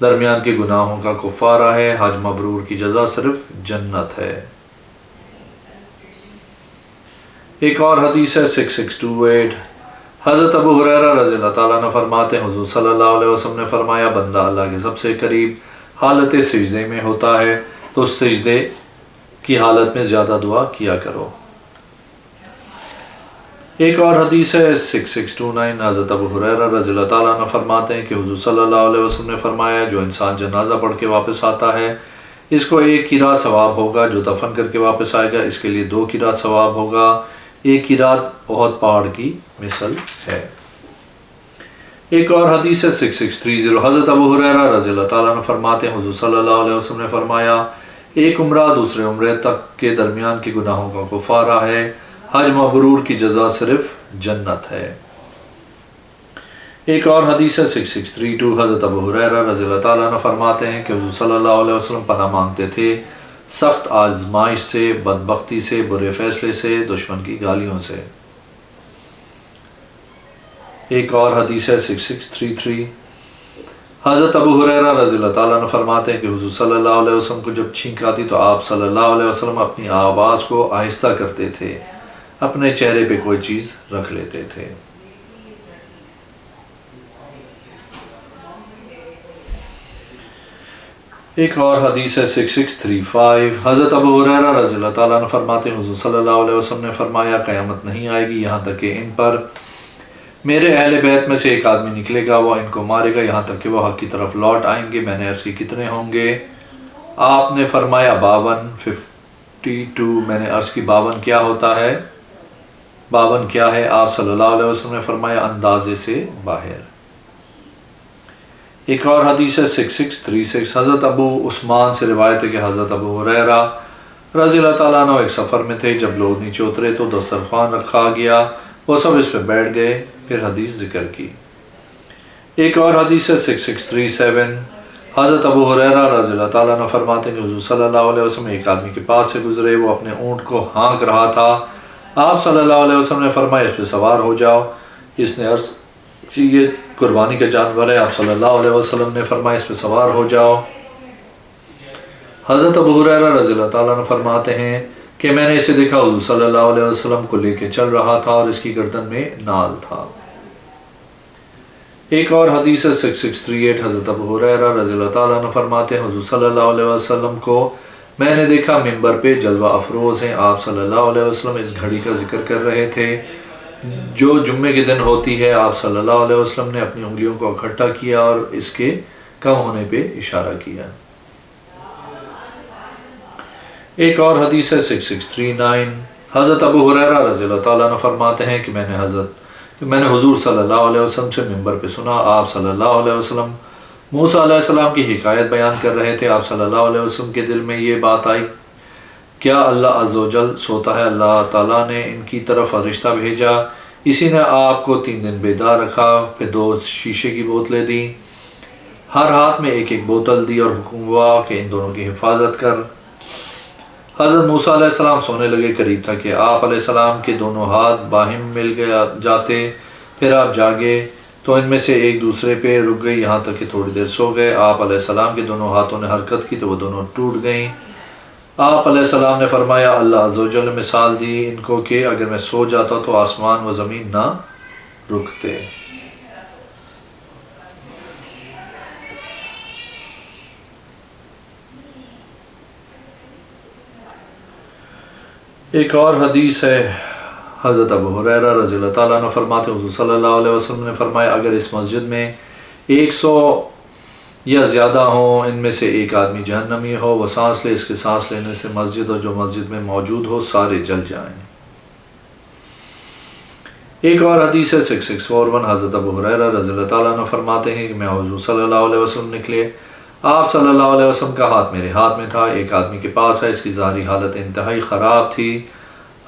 درمیان کے گناہوں کا کفارہ ہے، حج مبرور کی جزا صرف جنت ہے۔ ایک اور حدیث ہے 6628، حضرت ابو ہریرہ رضی اللہ تعالیٰ عنہ فرماتے ہیں حضور صلی اللہ علیہ وسلم نے فرمایا بندہ اللہ کے سب سے قریب حالت سجدے میں ہوتا ہے تو سجدے کی حالت میں زیادہ دعا کیا کرو۔ ایک اور حدیث ہے 6629، حضرت ابو ہریرہ رضی اللہ تعالیٰ عنہ فرماتے ہیں کہ حضور صلی اللہ علیہ وسلم نے فرمایا جو انسان جنازہ پڑھ کے واپس آتا ہے اس کو 1 قرات ثواب ہوگا، جو دفن کر کے واپس آئے گا اس کے لیے 2 قرات ثواب ہوگا، 1 قرات احد پہاڑ کی مثل ہے۔ ایک اور حدیث ہے 6630، حضرت ابو ہریرہ رضی اللہ تعالیٰ عنہ فرماتے ہیں حضور صلی اللہ علیہ وسلم نے فرمایا ایک عمرہ دوسرے عمرے تک کے درمیان کے گناہوں کا کفارہ ہے، حج مبرور کی جزا صرف جنت ہے۔ ایک اور حدیث ہے 6632، حضرت ابو ہریرہ رضی اللہ تعالیٰ عنہ فرماتے ہیں کہ حضور صلی اللہ علیہ وسلم پناہ مانگتے تھے سخت آزمائش سے، بدبختی سے، برے فیصلے سے، دشمن کی گالیوں سے۔ ایک اور حدیث ہے 6633، حضرت ابو ہریرہ رضی اللہ تعالیٰ عنہ فرماتے ہیں کہ حضور صلی اللہ علیہ وسلم کو جب چھینک آتی تو آپ صلی اللہ علیہ وسلم اپنی آواز کو آہستہ کرتے تھے، اپنے چہرے پہ کوئی چیز رکھ لیتے تھے۔ ایک اور حدیث ہے 6635، حضرت ابو ہریرہ رضی اللہ تعالیٰ عنہ فرماتے ہیں حضور صلی اللہ علیہ وسلم نے فرمایا قیامت نہیں آئے گی یہاں تک کہ ان پر میرے اہل بیت میں سے ایک آدمی نکلے گا، وہ ان کو مارے گا یہاں تک کہ وہ حق کی طرف لوٹ آئیں گے۔ میں نے عرض کی کتنے ہوں گے؟ آپ نے فرمایا 52۔ میں نے عرض کی 52 کیا ہوتا ہے؟ 52 کیا ہے؟ آپ صلی اللہ علیہ وسلم نے فرمایا اندازے سے باہر۔ ایک اور حدیث ہے 6636، حضرت ابو عثمان سے روایت ہے کہ حضرت ابو ہریرہ رضی اللہ تعالیٰ عنہ ایک سفر میں تھے، جب لوگ نیچے اترے تو دسترخوان رکھا گیا، وہ سب اس پہ بیٹھ گئے، پھر حدیث ذکر کی۔ ایک اور حدیث ہے 6637، حضرت ابو ہریرہ رضی اللہ تعالیٰ عنہ فرماتے ہیں کہ حضور صلی اللہ علیہ وسلم ایک آدمی کے پاس سے گزرے، وہ اپنے اونٹ کو ہانک رہا تھا، آپ صلی اللہ علیہ وسلم نے فرمایا اس پہ سوار ہو جاؤ۔ اس نے عرض کہ یہ قربانی کا جانور ہے، آپ صلی اللہ علیہ وسلم نے فرمایا اس پہ سوار ہو جاؤ۔ حضرت ابو ہریرہ رضی اللہ تعالیٰ عنہ فرماتے ہیں کہ میں نے اسے دیکھا حضور صلی اللہ علیہ وسلم کو لے کے چل رہا تھا اور اس کی گردن میں نال تھا۔ ایک اور حدیث ہے 6638، حضرت ابو ہریرہ رضی اللہ تعالیٰ عنہ فرماتے ہیں حضور صلی اللہ علیہ وسلم کو میں نے دیکھا ممبر پہ جلوہ افروز ہیں، آپ صلی اللہ علیہ وسلم اس گھڑی کا ذکر کر رہے تھے جو جمعے کے دن ہوتی ہے، آپ صلی اللہ علیہ وسلم نے اپنی انگلیوں کو اکٹھا کیا اور اس کے کم ہونے پہ اشارہ کیا۔ ایک اور حدیث ہے 6639، حضرت ابو ہریرہ رضی اللہ تعالیٰ عنہ فرماتے ہیں کہ میں نے حضور صلی اللہ علیہ وسلم سے ممبر پہ سنا، آپ صلی اللہ علیہ وسلم موسیٰ علیہ السلام کی حکایت بیان کر رہے تھے، آپ صلی اللہ علیہ وسلم کے دل میں یہ بات آئی کیا اللہ عز و جل سوتا ہے؟ اللہ تعالیٰ نے ان کی طرف فرشتہ بھیجا، اسی نے آپ کو 3 دن بیدار رکھا، پھر 2 شیشے کی بوتلیں دیں، ہر ہاتھ میں 1 بوتل دی اور حکم ہوا کہ ان دونوں کی حفاظت کر۔ حضرت موسیٰ علیہ السلام سونے لگے، قریب تھا کہ آپ علیہ السلام کے دونوں ہاتھ باہم مل جاتے، پھر آپ جاگے تو ان میں سے ایک دوسرے پہ رک گئی یہاں تک کہ تھوڑی دیر سو گئے۔ آپ علیہ السلام کے دونوں ہاتھوں نے حرکت کی تو وہ دونوں ٹوٹ گئیں۔ آپ علیہ السلام نے فرمایا اللہ عز و جل نے مثال دی ان کو کہ اگر میں سو جاتا تو آسمان و زمین نہ رکتے۔ ایک اور حدیث ہے حضرت ابو ہریرہ رضی اللہ تعالیٰ عنہ فرماتے حضور صلی اللہ علیہ وسلم نے فرمایا اگر اس مسجد میں 100 یا زیادہ ہوں، ان میں سے ایک آدمی جہنمی ہو، وہ سانس لے، اس کے سانس لینے سے مسجد اور جو مسجد میں موجود ہو سارے جل جائیں۔ ایک اور حدیث ہے 6641، حضرت ابو ہریرہ رضی اللہ تعالیٰ عنہ فرماتے ہیں کہ میں حضور صلی اللہ علیہ وسلم نکلے، آپ صلی اللہ علیہ وسلم کا ہاتھ میرے ہاتھ میں تھا، ایک آدمی کے پاس ہے، اس کی ظاہری حالت انتہائی خراب تھی،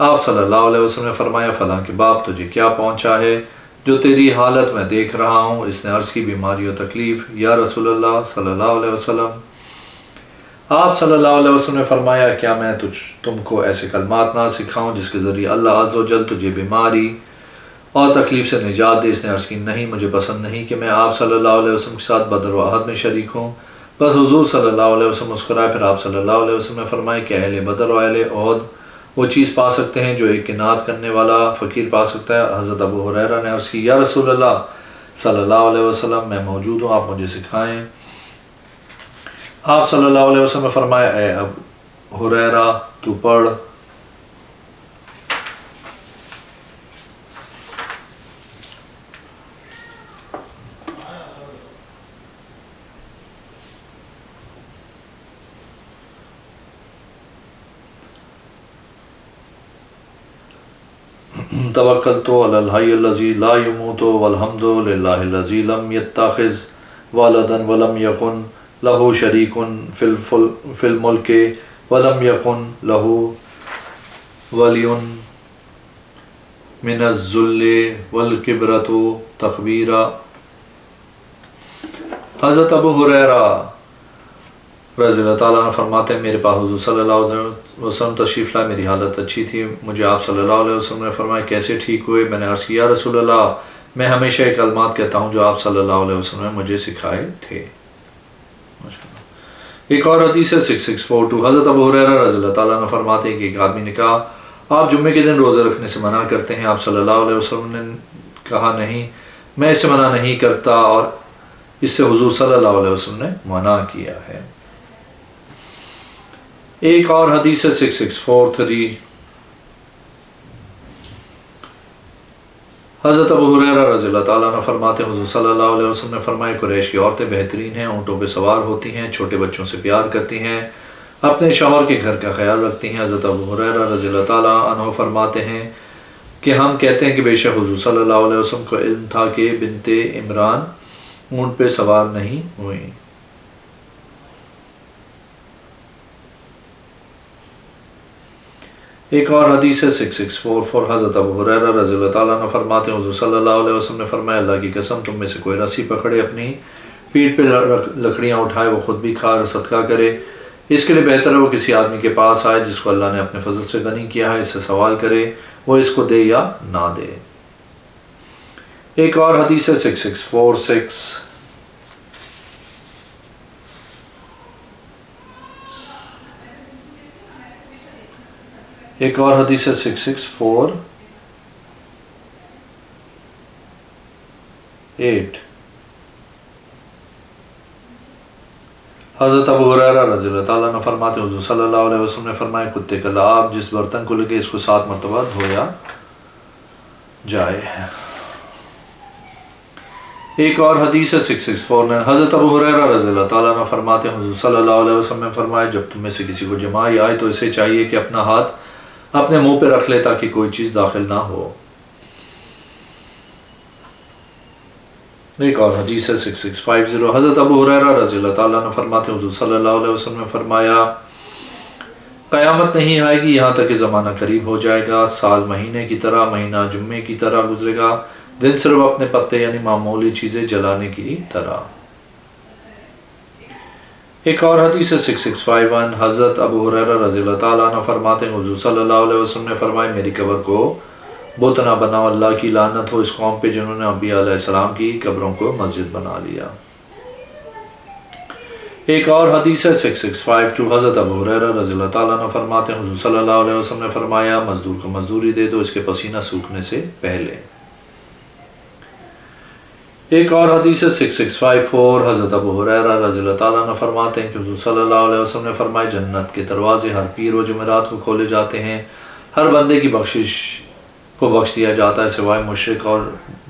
آپ صلی اللہ علیہ وسلم نے فرمایا فلاں کے باپ تجھے کیا پہنچا ہے جو تیری حالت میں دیکھ رہا ہوں؟ اس نے عرض کی بیماری و تکلیف یا رسول اللہ صلی اللہ علیہ وسلم۔ آپ صلی اللہ علیہ وسلم نے فرمایا کیا میں تم کو ایسے کلمات نہ سکھاؤں جس کے ذریعے اللہ عز و جل تجھے بیماری اور تکلیف سے نجات دے۔ اس نے عرض کی نہیں، مجھے پسند نہیں کہ میں آپ صلی اللہ علیہ وسلم کے ساتھ بدر و احد میں شریک ہوں۔ بس حضور صلی اللہ علیہ وسلم مسکرائے، پھر آپ صلی اللہ علیہ وسلم نے فرمائے کہ اہل بدر و اہل احد وہ چیز پا سکتے ہیں جو ایک قناعت کرنے والا فقیر پا سکتا ہے۔ حضرت ابو ہریرہ نے عرض کی یا رسول اللہ صلی اللہ علیہ وسلم، میں موجود ہوں، آپ مجھے سکھائیں۔ آپ صلی اللہ علیہ وسلم نے فرمایا اے ابو ہریرہ تو پڑھ۔ توکلت علی الحی الذی لا یموت والحمد للہ الذی لم یتخذ ولدا ولم یکن لہ شریک فی الملک ولم یکن لہ ولی من الذل والکبرۃ تکبیرا۔ حضرت ابو ہریرہ رضی اللہ تعالیٰ عنہ فرماتے ہیں میرے پاس حضور صلی اللہ علیہ وسلم تشریف لائے، میری حالت اچھی تھی، مجھے آپ صلی اللہ علیہ وسلم نے فرمایا کیسے ٹھیک ہوئے؟ میں نے عرض کیا یا رسول اللہ میں ہمیشہ ایک کلمات کہتا ہوں جو آپ صلی اللہ علیہ وسلم نے مجھے سکھائے تھے۔ ایک اور حدیث ہے 6642، حضرت ابو ہریرہ رضی اللہ تعالیٰ عنہ فرماتے ہیں کہ ایک آدمی نے کہا آپ جمعے کے دن روزے رکھنے سے منع کرتے ہیں؟ آپ صلی اللہ علیہ وسلم نے کہا نہیں، میں اس سے منع نہیں کرتا، اور اس سے حضور صلی اللہ علیہ وسلم نے منع کیا ہے۔ ایک اور حدیث ہے 6643، حضرت ابو ہریرہ رضی اللہ تعالیٰ عنہ فرماتے ہیں حضور صلی اللہ علیہ وسلم نے فرمایا قریش کی عورتیں بہترین ہیں، اونٹوں پہ سوار ہوتی ہیں، چھوٹے بچوں سے پیار کرتی ہیں، اپنے شوہر کے گھر کا خیال رکھتی ہیں۔ حضرت ابو ہریرہ رضی اللہ تعالیٰ عنہ فرماتے ہیں کہ ہم کہتے ہیں کہ بے شک حضور صلی اللہ علیہ وسلم کو علم تھا کہ بنت عمران اونٹ پہ سوار نہیں ہوئیں۔ ایک اور حدیث ہے 6644، حضرت ابو ہریرہ رضی اللہ تعالیٰ عنہ فرماتے ہیں حضور صلی اللہ علیہ وسلم نے فرمایا اللہ کی قسم تم میں سے کوئی رسی پکڑے اپنی پیٹھ پہ لکڑیاں اٹھائے، وہ خود بھی کھائے اور صدقہ کرے، اس کے لیے بہتر ہے وہ کسی آدمی کے پاس آئے جس کو اللہ نے اپنے فضل سے غنی کیا ہے، اس سے سوال کرے وہ اس کو دے یا نہ دے۔ ایک اور حدیث ہے 6646، ایک اور حدیث ہے 6648، حضرت ابو ہریرہ رضی اللہ تعالیٰ عنہ فرماتے ہیں حضور صلی اللہ علیہ وسلم نے فرمایا کتے کا لعاب جس برتن کو لگے اس کو 7 مرتبہ دھویا جائے۔ ایک اور حدیث ہے 6649، حضرت ابو ہریرہ رضی اللہ تعالیٰ عنہ فرماتے ہیں حضور صلی اللہ علیہ وسلم نے فرمایا جب تم میں سے کسی کو جماعی آئے تو اسے چاہیے کہ اپنا ہاتھ اپنے منہ پہ رکھ لے تاکہ کوئی چیز داخل نہ ہو۔ ایک اور حدیث ہے 6650، حضرت ابو ہریرہ رضی اللہ تعالیٰ عنہ فرماتے ہیں حضور صلی اللہ علیہ وسلم نے فرمایا قیامت نہیں آئے گی یہاں تک کہ زمانہ قریب ہو جائے گا، سال مہینے کی طرح، مہینہ جمعے کی طرح گزرے گا، دن صرف اپنے پتے یعنی معمولی چیزیں جلانے کی طرح۔ ایک اور حدیث ہے 6651، حضرت ابو ہریرہ رضی اللہ تعالیٰ عنہ فرماتے ہیں حضور صلی اللہ علیہ وسلم نے فرمایا میری قبر کو بت نہ بناؤ، اللہ کی لعنت ہو اس قوم پہ جنہوں نے انبیاء علیہ السلام کی قبروں کو مسجد بنا لیا۔ ایک اور حدیث ہے 6652، حضرت ابو ہریرہ رضی اللہ تعالیٰ عنہ فرماتے ہیں حضور صلی اللہ علیہ وسلم نے فرمایا مزدور کو مزدوری دے دو اس کے پسینہ سوکھنے سے پہلے۔ ایک اور حدیث ہے 6654، حضرت ابو ہریرہ رضی اللہ تعالیٰ عنہ فرماتے ہیں کہ حضور صلی اللہ علیہ وسلم نے فرمایا جنت کے دروازے ہر پیر و جمعرات کو کھولے جاتے ہیں، ہر بندے کی بخشش کو بخش دیا جاتا ہے سوائے مشرک اور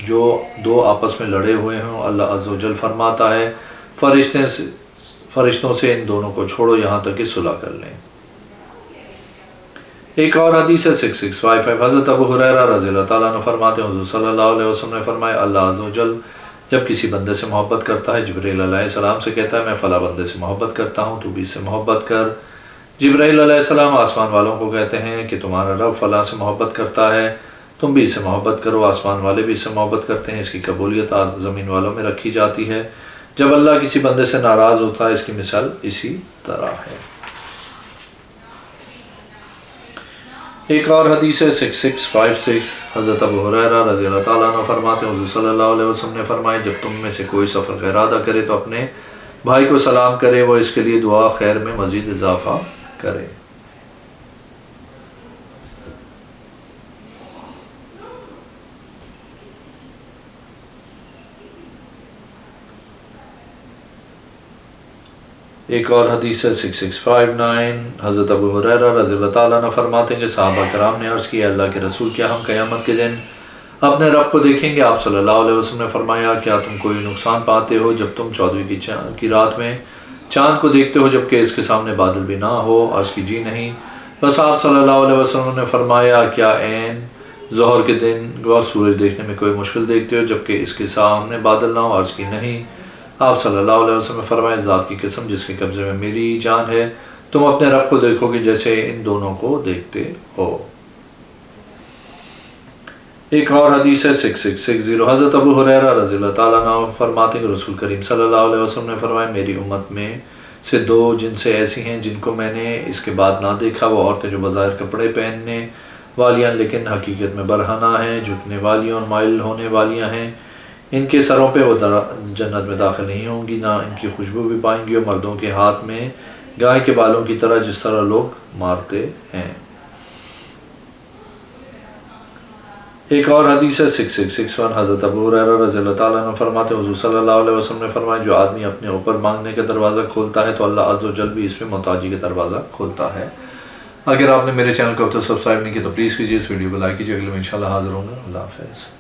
جو دو آپس میں لڑے ہوئے ہوں۔ اللہ عز و جل فرماتا ہے فرشتوں سے ان دونوں کو چھوڑو یہاں تک کہ صلح کر لیں۔ ایک اور حدیث ہے 6655، حضرت ابو ہریرہ رضی اللہ تعالیٰ عنہ فرماتے ہیں حضور صلی اللہ علیہ وسلم نے فرمایا اللہ عز و جل جب کسی بندے سے محبت کرتا ہے جبرائیل علیہ السلام سے کہتا ہے میں فلاں بندے سے محبت کرتا ہوں تو بھی اس سے محبت کر۔ جبرائیل علیہ السلام آسمان والوں کو کہتے ہیں کہ تمہارا رب فلاں سے محبت کرتا ہے تم بھی اس سے محبت کرو، آسمان والے بھی اس سے محبت کرتے ہیں، اس کی قبولیت زمین والوں میں رکھی جاتی ہے۔ جب اللہ کسی بندے سے ناراض ہوتا ہے اس کی مثال اسی طرح ہے۔ ایک اور حدیث ہے 6656 حضرت ابو ہریرہ رضی اللہ تعالیٰ عنہ فرماتے ہیں حضور صلی اللہ علیہ وسلم نے فرمایا جب تم میں سے کوئی سفر کا ارادہ کرے تو اپنے بھائی کو سلام کرے، وہ اس کے لیے دعا خیر میں مزید اضافہ کرے۔ ایک اور حدیث ہے 6659 حضرت ابو ہریرہ رضی اللہ تعالیٰ عنہ فرماتے ہیں کہ صحابہ کرام نے عرض کیا اللہ کے رسول کیا ہم قیامت کے دن اپنے رب کو دیکھیں گے؟ آپ صلی اللہ علیہ وسلم نے فرمایا کیا تم کوئی نقصان پاتے ہو جب تم 14ویں کی رات میں چاند کو دیکھتے ہو جبکہ اس کے سامنے بادل بھی نہ ہو؟ عرض کی جی نہیں۔ بس آپ صلی اللہ علیہ وسلم نے فرمایا کیا عین ظہر کے دن سورج دیکھنے میں کوئی مشکل دیکھتے ہو جبکہ اس کے سامنے بادل نہ ہو؟ عرض کی نہیں۔ آپ صلی اللہ علیہ وسلم نے فرمایا ذات کی قسم جس کے قبضے میں میری جان ہے تم اپنے رب کو دیکھو گے جیسے ان دونوں کو دیکھتے ہو۔ ایک اور حدیث ہے 6660 حضرت ابو ہریرہ رضی اللہ تعالیٰ عنہ فرماتے ہیں کہ رسول کریم صلی اللہ علیہ وسلم نے فرمایا میری امت میں سے دو جن سے ایسی ہیں جن کو میں نے اس کے بعد نہ دیکھا، وہ عورتیں جو بظاہر کپڑے پہننے والیاں لیکن حقیقت میں برہنہ ہیں، جھکنے والیاں اور مائل ہونے والیاں ہیں، ان کے سروں پہ وہ جنت میں داخل نہیں ہوں گی، نہ ان کی خوشبو بھی پائیں گی، اور مردوں کے ہاتھ میں گائے کے بالوں کی طرح جس طرح لوگ مارتے ہیں۔ ایک اور حدیث ہے 6661 حضرت ابو ہریرہ رضی اللہ تعالیٰ عنہ فرماتے ہیں حضور صلی اللہ علیہ وسلم نے فرمایا جو آدمی اپنے اوپر مانگنے کا دروازہ کھولتا ہے تو اللہ عز و جل بھی اس میں محتاجی کا دروازہ کھولتا ہے۔ اگر آپ نے میرے چینل کو اب تک سبسکرائب نہیں کیا تو پلیز کیجیے، اس ویڈیو کو لائک کیجیے، اگلے میں انشاءاللہ حاضر ہوں گا۔ اللہ حافظ۔